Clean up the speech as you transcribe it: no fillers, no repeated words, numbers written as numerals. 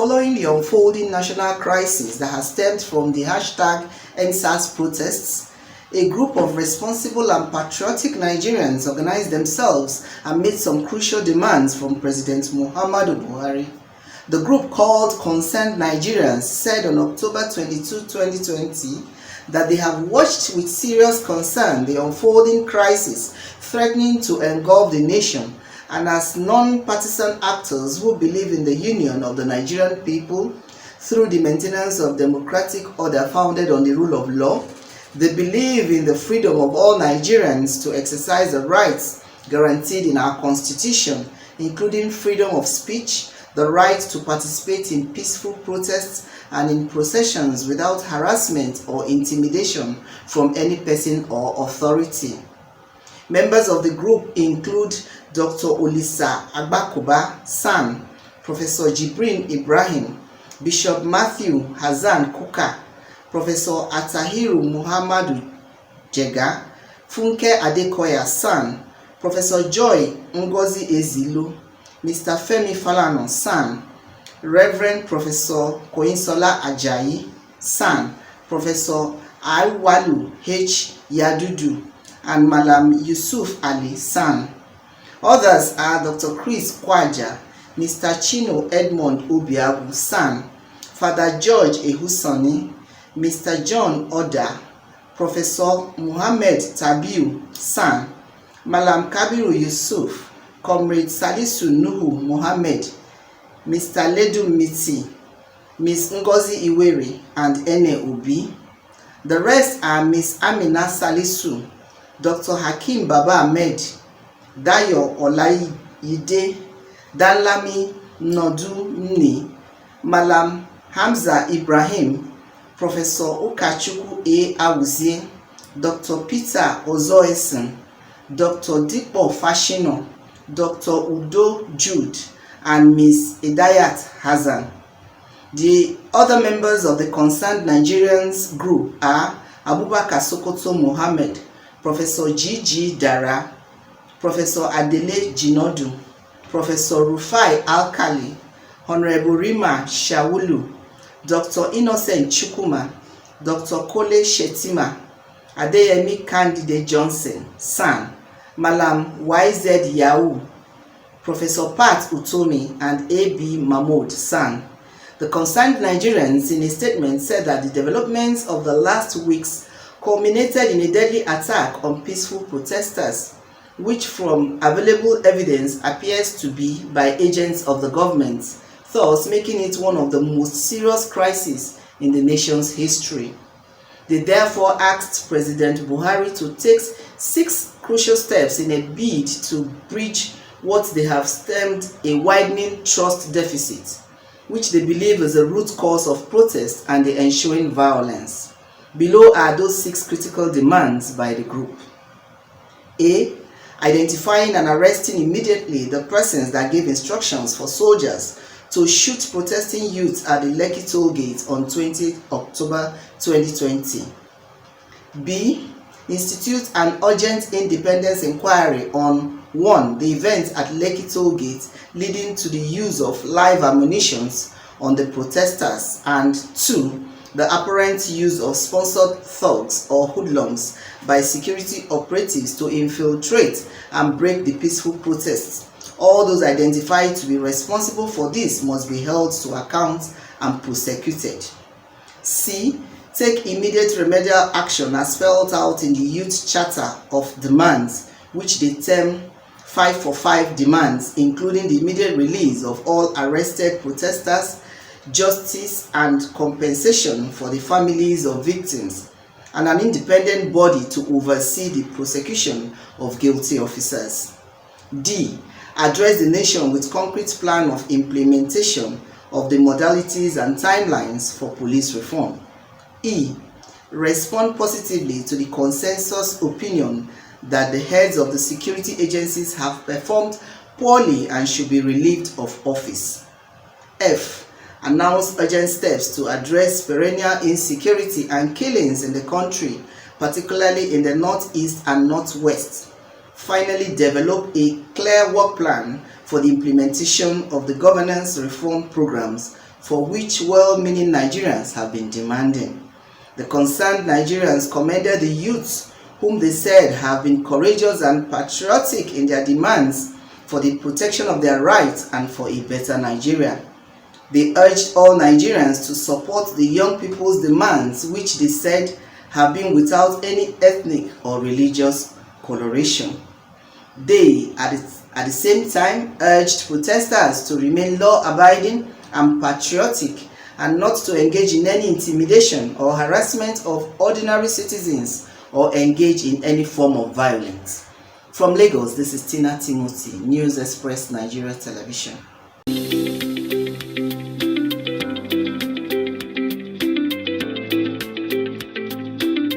Following the unfolding national crisis that has stemmed from the #EndSARS protests, a group of responsible and patriotic Nigerians organized themselves and made some crucial demands from President Muhammadu Buhari. The group, called Concerned Nigerians, said on October 22, 2020 that they have watched with serious concern the unfolding crisis threatening to engulf the nation, and as non-partisan actors who believe in the union of the Nigerian people through the maintenance of democratic order founded on the rule of law, they believe in the freedom of all Nigerians to exercise the rights guaranteed in our constitution, including freedom of speech, the right to participate in peaceful protests and in processions without harassment or intimidation from any person or authority. Members of the group include Dr. Olisa Agbakoba San, Professor Jibrin Ibrahim, Bishop Matthew Hassan Kuka, Professor Atahiru Muhammadu Jega, Funke Adekoya San, Professor Joy Ngozi Ezilu, Mr. Femi Falana San, Reverend Professor Koinsola Ajayi San, Professor Aiwalu H. Yadudu, and Malam Yusuf Ali San. Others are Dr. Chris Kwaja, Mr. Chino Edmond Obiagu San, Father George Ehusoni, Mr. John Oda, Professor Muhammad Tabiu San, Malam Kabiru Yusuf, Comrade Salisu Nuhu Mohammed, Mr. Ledu Miti, Ms. Ngozi Iwere, and Ene Obi. The rest are Ms. Amina Salisu, Dr. Hakim Baba Ahmed, Dayo Olayide, Danlami Nodu Mni, Malam Hamza Ibrahim, Professor Ukachukwu A. Awuzie, Dr. Peter Ozoesen, Dr. Dipo Fashino, Dr. Udo Jude, and Ms. Idayat Hassan. The other members of the Concerned Nigerians group are Abubakar Sokoto Mohammed, Professor G.G. Dara, Professor Adele Jinodu, Professor Rufai Alkali, Honorable Rima Shawulu, Dr. Innocent Chukuma, Dr. Kole Shetima, Adeyemi Candidate Johnson, San, Malam YZ Yahoo, Professor Pat Utomi, and A.B. Mahmoud San. The Concerned Nigerians, in a statement, said that the developments of the last weeks culminated in a deadly attack on peaceful protesters, which from available evidence appears to be by agents of the government, thus making it one of the most serious crises in the nation's history. They therefore asked President Buhari to take 6 crucial steps in a bid to bridge what they have termed a widening trust deficit, which they believe is the root cause of protest and the ensuing violence. Below are those 6 critical demands by the group. A. Identifying and arresting immediately the persons that gave instructions for soldiers to shoot protesting youths at the Lekki toll gate on 20 October 2020. B. Institute an urgent independence inquiry on 1. The event at Lekki toll gate leading to the use of live ammunition on the protesters, and 2. The apparent use of sponsored thugs or hoodlums by security operatives to infiltrate and break the peaceful protests. All those identified to be responsible for this must be held to account and prosecuted. C. Take immediate remedial action as spelled out in the Youth Charter of Demands, which they term 5 for 5 demands, including the immediate release of all arrested protesters, justice and compensation for the families of victims, and an independent body to oversee the prosecution of guilty officers. D. Address the nation with concrete plan of implementation of the modalities and timelines for police reform. E. Respond positively to the consensus opinion that the heads of the security agencies have performed poorly and should be relieved of office. F. Announce urgent steps to address perennial insecurity and killings in the country, particularly in the northeast and northwest. Finally, develop a clear work plan for the implementation of the governance reform programs for which well-meaning Nigerians have been demanding. The concerned Nigerians commended the youths whom they said have been courageous and patriotic in their demands for the protection of their rights and for a better Nigeria. They urged all Nigerians to support the young people's demands, which they said have been without any ethnic or religious coloration. They, at the same time, urged protesters to remain law-abiding and patriotic and not to engage in any intimidation or harassment of ordinary citizens or engage in any form of violence. From Lagos, this is Tina Timothy, News Express Nigeria Television.